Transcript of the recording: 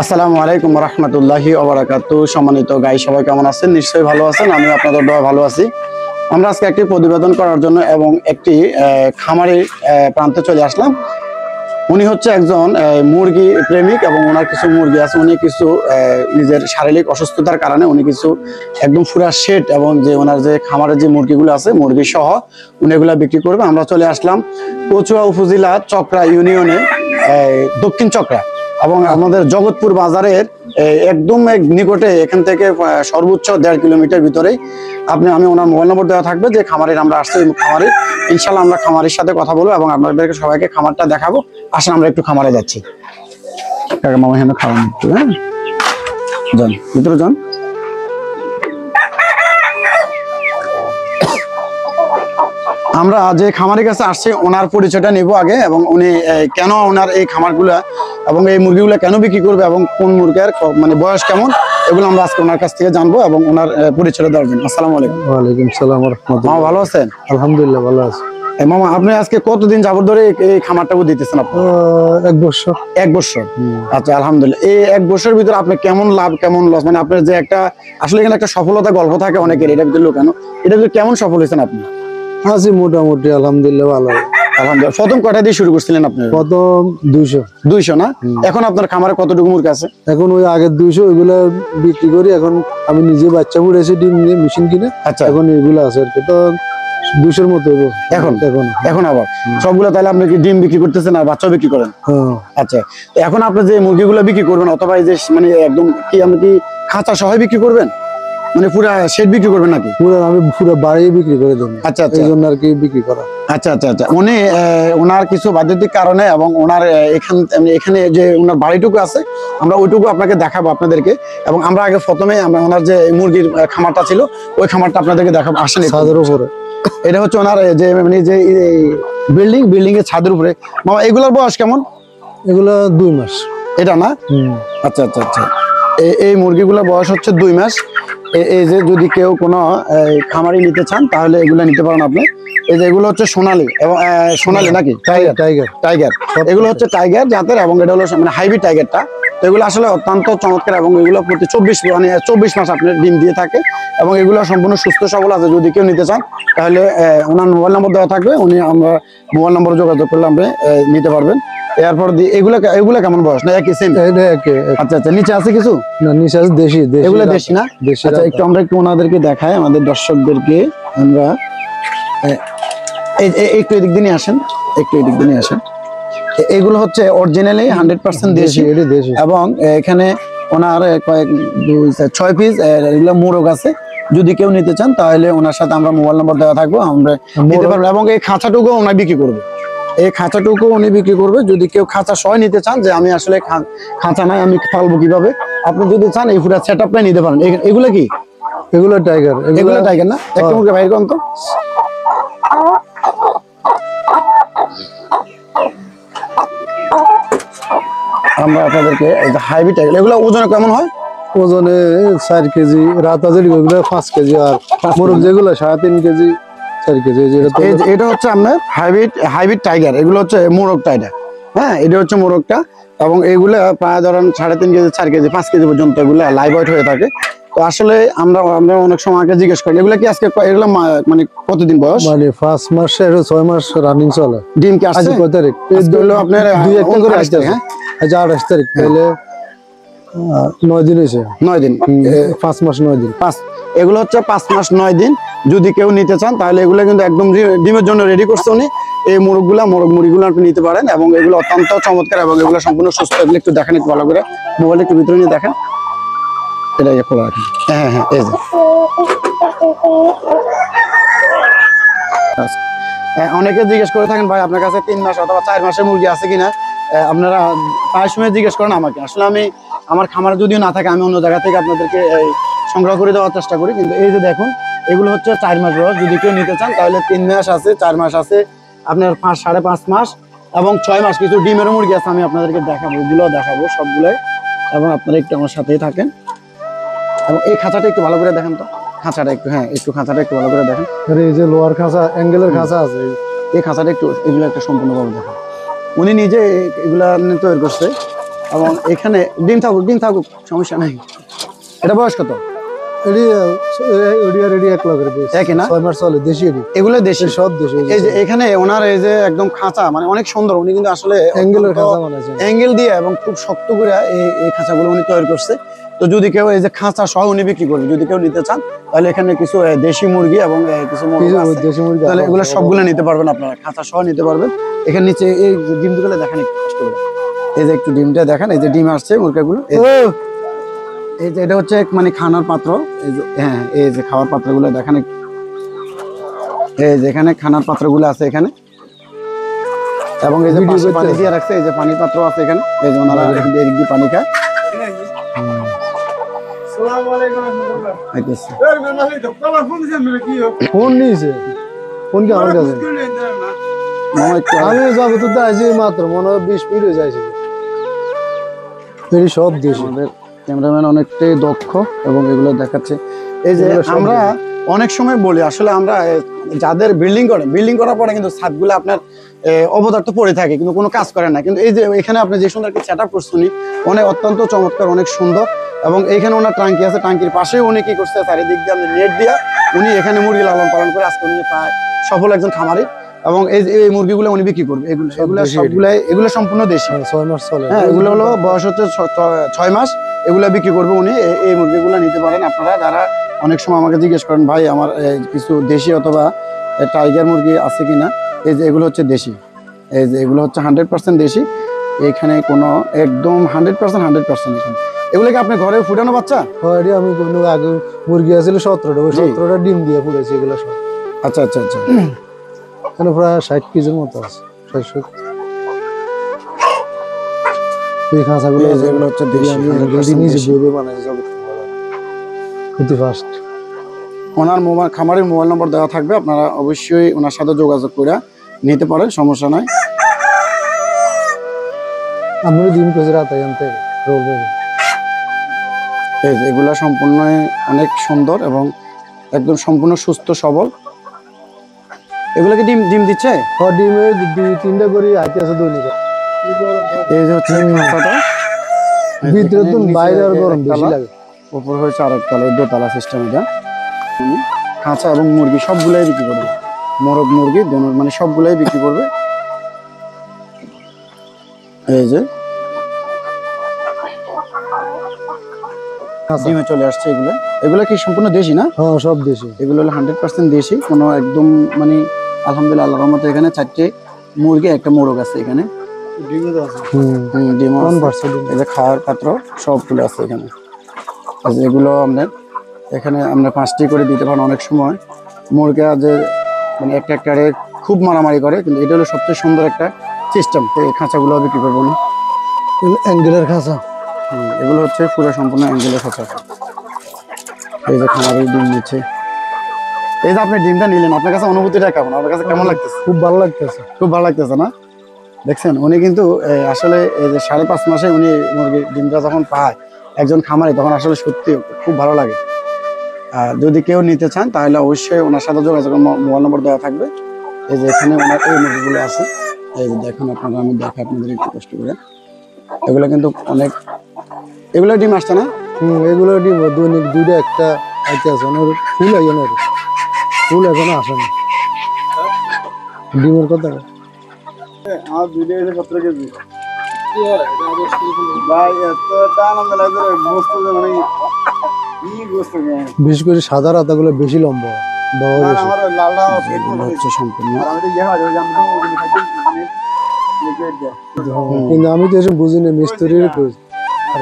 আসসালামু আলাইকুম রহমতুল্লাহি ওয়া বারাকাতুহু। সম্মানিত গাই সবাই কেমন আছেন? নিশ্চয়ই ভালো আছেন। আমি আপনাদের দোয়া ভালো আছি। আমরা আজকে একটি প্রতিবেদন করার জন্য এবং একটি খামারি প্রান্তে চলে আসলাম। উনি হচ্ছে একজন মুরগি প্রেমিক এবং ওনার কিছু মুরগি আছে। উনি কিছু নিজের শারীরিক অসুস্থতার কারণে উনি কিছু একদম পুরা শেড এবং যে ওনার যে খামারের যে মুরগিগুলো আছে মুরগি সহ উনি এগুলা বিক্রি করবে। আমরা চলে আসলাম কচুয়া উপজেলা চক্রা ইউনিয়নে দক্ষিণ চক্রা এবং আমাদের জগৎপুর বাজারের একদম নিকটে, এখান থেকে সর্বোচ্চ 1.5 কিলোমিটার ভিতরেই আমি ওনার মোবাইল নম্বর দেওয়া থাকবে যে খামারের আমরা আসছি। খামারের ইনশাল্লাহ আমরা খামারের সাথে কথা বলবো এবং আপনাদেরকে সবাইকে খামারটা দেখাবো। আসেন আমরা একটু খামারে যাচ্ছি। মামা এখানে খাওয়ান একটু, হ্যাঁ যান ভিতরে যান। আমরা যে খামারের কাছে আসছি ওনার পরিচয়টা নিব আগে এবং উনি কেন ওনার এই খামারগুলা এবং এই মুরগিগুলা কেন বিক্রি করবে এবং কোন মুরগির মানে বয়স কেমন এগুলো আমরা আজকে ওনার কাছ থেকে জানবো এবং ওনার পরিচয়টা দেওয়ার জন্য। আসসালামু আলাইকুম। ওয়ালাইকুম সালাম ওয়া রাহমাতুল্লাহ। মামা ভালো আছেন? আলহামদুলিল্লাহ ভালো আছি। মামা আপনি আজকে কতদিন যাবত ধরে এই খামারটা দিতেছেন? আপনি 1 বছর। 1 বছর। আচ্ছা আলহামদুলিল্লাহ। এই 1 বছরের ভিতরে আপনি কেমন লাভ কেমন লস, মানে আপনার যে একটা আসলে এখানে একটা সফলতা গল্প থাকে অনেকের, এটা ভিতরে কেন এটা ভিতরে কেমন সফল হয়েছেন আপনি? আছি মোটামুটি আলহামদুলিল্লাহ ভালো। আলহামদুলিল্লাহ। প্রথম কয়টা দিয়ে শুরু করছিলেন আপনি? প্রথম 200 না? এখন আপনার খামারে কতটুকু মুরগি আছে? এখন ওই আগের 200 ওইগুলা বিক্রি করি। এখন আমি নিজে বাচ্চা ফুটেছি ডিম নিয়ে মেশিন কিনে। আচ্ছা এখন এগুলো আছে আর কি, তো 200-র মতো হইবো এখন আবার সবগুলো। তাহলে আপনি কি ডিম বিক্রি করতেছেন আর বাচ্চা বিক্রি করেন? আচ্ছা, এখন আপনি যে মুরগিগুলো বিক্রি করবেন অথবা এই যে মানে একদম কি আপনি কি খাঁচা সহ বিক্রি করবেন, মানে পুরা শেড বিক্রি করবেন নাকি? আমি পুরো বাড়ি বিক্রি করে দেবো। আচ্ছা আচ্ছা, এই জন্য আর কি বিক্রি করা। আচ্ছা আচ্ছা আচ্ছা। উনি ওনার কিছু বাধ্যতিক কারণে এবং ওনার এখানে যে ওনার বাড়িটুকু আছে আমরা ওইটুকু আপনাকে দেখাবো আপনাদেরকে। এবং আমরা আগে প্রথমে আমরা ওনার যে মুরগির খামারটা ছিল ওই খামারটা আপনাদেরকে দেখাবো। আসেন ছাদের উপরে। এটা হচ্ছে ওনার যে মানে যে বিল্ডিং এর ছাদের উপরে। মামা এগুলোর বয়স কেমন? এগুলো 2 মাস। এটা না? আচ্ছা আচ্ছা আচ্ছা। এই মুরগিগুলোর বয়স হচ্ছে 2 মাস। এই যে যদি কেউ কোনো খামারি নিতে চান তাহলে এগুলো নিতে পারেন আপনি। এই যে এগুলো হচ্ছে সোনালী এবং সোনালী নাকি টাইগার এগুলো হচ্ছে টাইগার জাতের এবং এটা হলো মানে হাইব্রিড টাইগারটা। তো এগুলো আসলে অত্যন্ত চমৎকার এবং এগুলো প্রতি 24 মাস আপনার ডিম দিয়ে থাকে এবং এগুলো সম্পূর্ণ সুস্থ সবল আছে। যদি কেউ নিতে চান তাহলে ওনার মোবাইল নম্বর দেওয়া থাকবে, আমরা মোবাইল নম্বরে যোগাযোগ করলে আপনি নিতে পারবেন। এরপর এগুলা কেমন বয়স না? একই সেম? আচ্ছা আচ্ছা। নিচে আছে কিছু? না নিচে আছে দেশি। এগুলো দেশি না? আচ্ছা আমরা একটু ওনাদেরকে দেখাই আমাদের দর্শকদেরকে। আমরা একটু এদিক দিয়ে আসেন, এগুলো হচ্ছে অরিজিনালি 100% দেশি এবং এখানে ওনার 6 পিস এগুলো মোরগ আছে। যদি কেউ নিতে চান তাহলে ওনার সাথে আমরা মোবাইল নম্বর দেওয়া থাকবো, আমরা নিতে পারবো। এবং এই খাঁচাটুকু ওনার বিক্রি করবে, উনি বিক্রি করবে। যদি কেউ খাঁচা সহ নিতে চান যে আমি আসলে খাঁচা নাই আমি পালবো কিভাবে, আপনি যদি চান এই পুরো সেটআপটা নিতে পারেন। এগুলো কি? এগুলো টাইগার না? একটা মুরগি বাইরে কোন তো আমরা আপনাদেরকে হাইব্রিড টাইগার এগুলো ওজনে কেমন হয়? ওজনে 4 কেজি, রাত আছে এগুলো 5 কেজি, আর মোরগ যেগুলো 3.5 কেজি 4 কেজি। এটা হচ্ছে আপনার হাইব্রিড টাইগার, এগুলো হচ্ছে মোরগ টাইগার। হ্যাঁ, এটা হচ্ছে মোরগটা এবং এগুলো প্রায় ধরেন 3.5 কেজি 4 কেজি 5 কেজি পর্যন্ত এগুলো লাইভ ওয়েট হয়ে থাকে। তো আসলে আমরা অনেক সময় আগে জিজ্ঞেস করি এগুলো কি আজকে এগুলো মানে কতদিন বয়স? মানে 5 মাস 6 মাস রানিং চলে। ডিম কি আসছে? কত তারিখ? আপনার 2-1 করে আসছে। হ্যাঁ আচ্ছা 28 তারিখ তাহলে 9 দিন হয়েছে। 9 দিন 5 মাস 9 দিন। এগুলো হচ্ছে 5 মাস 9 দিন। যদি কেউ নিতে চান তাহলে এগুলো কিন্তু একদম ডিমের জন্য রেডি করছে উনি। এই মুরগিগুলো আপনি নিতে পারেন এবং এগুলো অত্যন্ত চমৎকার এবং এগুলো সম্পূর্ণ সুস্থ। এগুলো একটু দেখেন একটু ভালো করে, মোবাইলে একটু ভিতরে নিয়ে দেখেন। এটা খোলা রাখেন। হ্যাঁ হ্যাঁ, এই যে অনেকে জিজ্ঞেস করে থাকেন ভাই আপনার কাছে 3 মাস অথবা 4 মাসের মুরগি আছে কিনা। আপনারা প্রায় সময় জিজ্ঞেস করেন আমাকে। আসলে আমি আমার খামারে যদিও না থাকে আমি অন্য জায়গা থেকে আপনাদেরকে সংগ্রহ করে দেওয়ার চেষ্টা করি। কিন্তু এই যে দেখুন এগুলো হচ্ছে 4 মাস বয়স। যদি কেউ নিতে চান তাহলে 3 মাস আছে, 4 মাস আছে, আপনার 5.5 মাস এবং 6 মাস। কিছু ডিমের মুরগি আছে আমি আপনাদেরকে দেখাবো, এগুলো দেখাবো সবগুলোই এবং আপনারা একটু আমার সাথেই থাকেন। এবং এই খাঁচাটা একটু ভালো করে দেখেন তো, খাঁচাটা একটু খাঁচাটা একটু ভালো করে দেখেন। এই যে লোয়ার খাঁচা অ্যাঙ্গেলের খাঁচা আছে, এই খাঁচাটা একটু এগুলো একটা সম্পূর্ণভাবে দেখেন। উনি নিজে এগুলা তৈরি করছে এবং এখানে ডিম থাকুক সমস্যা নাই। এটা বয়স কত? একই না? 6 মাস চলে, দেশি এডি। এগুলো দেশি, সব দেশি। এই যে এখানে ওনার এই যে একদম খাঁচা মানে অনেক সুন্দর, উনি কিন্তু আসলে অ্যাঙ্গেলের খাঁচা বানাইছে, অ্যাঙ্গেল দিয়ে এবং খুব শক্ত করে এই খাঁচাগুলো উনি তৈরি করছে। তো যদি কেউ এই যে খাঁচা সহ উনি বিক্রি করবে, যদি কেউ নিতে চান তাহলে এখানে কিছু দেশি মুরগি এবং কিছু মুরগি আছে, দেশি মুরগি, তাহলে এগুলো সবগুলো নিতে পারবেন আপনারা, খাঁচা সহ নিতে পারবেন। এখানে নিচে এই যে ডিমগুলো দেখেন একটু কষ্ট করে, এই যে একটু ডিমটা দেখেন, এই যে ডিম আসছে মুরগিগুলো। এই যে এটা হচ্ছে মানে খানার পাত্র, এই যে হ্যাঁ এই যে খাওয়ার পাত্রগুলো দেখেন, এই যে এখানে খানার পাত্রগুলো আছে এখানে, এবং এই যে পাশে পানি দিয়ে রাখছে, এই যে পানির পাত্র আছে এখানে, এই যে ওনারা এদিক দিয়ে পানি খায়। ফোন নিয়েছে, ফোন কি আমার কাছে? আমি যাবো তো আছি মাত্র মনে হয় 20 মিনিট হয়ে যাইছে। সব দেশি। আমাদের ক্যামেরাম্যান অনেকটাই দক্ষ এবং এগুলো দেখাচ্ছে। এই যে আমরা অনেক সময় বলি আসলে আমরা যাদের বিল্ডিং করার পরে কিন্তু ছাদগুলো আপনার অবদার্থ পড়ে থাকে কিন্তু কোনো কাজ করে না, কিন্তু এই যে এখানে আপনি যে সুন্দর একটা সেট আপ করছেন উনি অত্যন্ত চমৎকার, অনেক সুন্দর। এবং এইখানে ওনার টাঙ্কি আছে, টাঙ্কির পাশেও উনি কি করছে চারিদিক দিয়ে নেট দিয়া উনি এখানে মুরগি লালন পালন করে আজকে উনি প্রায় সফল একজন খামারি। এবং এই মুরগিগুলো উনি বিক্রি করবে, এগুলো সম্পূর্ণ দেশি। 6 মাস চলে। হ্যাঁ, এগুলো হলো বয়স হচ্ছে 6 মাস, এগুলো বিক্রি করবে উনি। এই মুরগিগুলো নিতে পারেন আপনারা, যারা অনেক সময় আমাকে জিজ্ঞেস করেন ভাই আমার কিছু দেশি অথবা টাইগার মুরগি আছে কিনা। এই যে এগুলো হচ্ছে দেশি, এই যে এগুলো হচ্ছে 100% দেশি, এখানে কোনো একদম 100% এখানে। এগুলো কি আপনি ঘরে ফুটানো বাচ্চা? আমি কোনো আগে মুরগি আছিল 17টা, 17টা ডিম দিয়ে ফুটেছে এগুলো সব। আচ্ছা আচ্ছা আচ্ছা, এখানে প্রায় 60 কেজির মতো আছে। 60 এই খাঁচাগুলো যেগুলো হচ্ছে দেশি, নিজে বইবে বানাইছে সব। খুবই ফাস্ট। ওনার খামারের মোবাইল নম্বর দেওয়া থাকবে, আপনারা অবশ্যই ওনার সাথে যোগাযোগ করে নিতে পারেন, সমস্যা নাই। আমি ডিম করে রাতে আনতে রোবো। এই যে এগুলা সম্পূর্ণ অনেক সুন্দর এবং একদম সম্পূর্ণ সুস্থ সবল। এগুলোকে ডিম দিচ্ছে? ডিমে 2-3টা করে আইতে আছে দৈনিক। এই যে হচ্ছে খাঁচাটা, ভিতরে তো বাইরে আর গরম বেশি লাগে। উপর হয়েছে আরেক তলা, দোতলা সিস্টেম এটা। খাঁচা এবং মুরগি সবগুলাই বিক্রি করবে, মোরগ মুরগি মানে সবগুলাই বিক্রি করবে। এই যে ডিমে চলে আসছে এগুলো কি সম্পূর্ণ দেশি না? হ্যাঁ, সব দেশি। এগুলো হলো 100% দেশি, কোনো একদম মানে আলহামদুলিল্লাহ আল্লাহর রহমতে এখানে 4টে মুরগি, একটা মোরগ আছে এখানে। ডিমও আছে। এই যে খাওয়ার পাত্র সবগুলো আছে এখানে। এগুলো এখানে আমরা 5টি করে দিতে পারেন। অনেক সময় মুরগি যে মানে একটা খুব মারামারি করে, কিন্তু এটা হলো সবচেয়ে সুন্দর একটা সিস্টেম। এই খাঁচাগুলো বিক্রি করবো না, অ্যাঙ্গেলের খাঁচা। এগুলো হচ্ছে পুরো সম্পূর্ণ অ্যাঙ্গেলের খাঁচা। এই যে খামারের ডিম নিচ্ছে। এই যে আপনি ডিমটা নিলেন, আপনার কাছে অনুভূতিটা কেমন? আপনার কাছে কেমন লাগতেছে? খুব ভালো লাগতেছে। খুব ভালো লাগতেছে না? দেখছেন উনি কিন্তু আসলে এই যে 5.5 মাসে উনি মুরগির ডিমটা যখন পায় একজন খামারি, তখন আসলে সত্যি খুব ভালো লাগে। যদি কেউ নিতে চান তাহলে অবশ্যই ওনার সাথে যোগাযোগ, মোবাইল নম্বর দেওয়া থাকবে। এই যে এখানে ওনার এই মুরগিগুলো আছে, এই যে দেখুন আপনারা, আমি দেখাই আপনাদের একটু কষ্ট করে। এগুলো কিন্তু অনেক, এগুলো ডিম আসছে না? এগুলো ডিম দৈনিক 2টা একটা আইতে আছে। ফুল আইয় না, ফুল এখনো আসেনি। ডিমের কথা আমার ভিডিও 17 কেজি ভাই, এতটা আনন্দ লাগছে গোস্ত, মানে কি গোস্ত। বিশেষ করে সাদা রাতাগুলো বেশি লম্বা, আমার লালটা হচ্ছে সম্পূর্ণ। কিন্তু আমি তো এসব বুঝি না, মিস্ত্রির খোঁজ। আর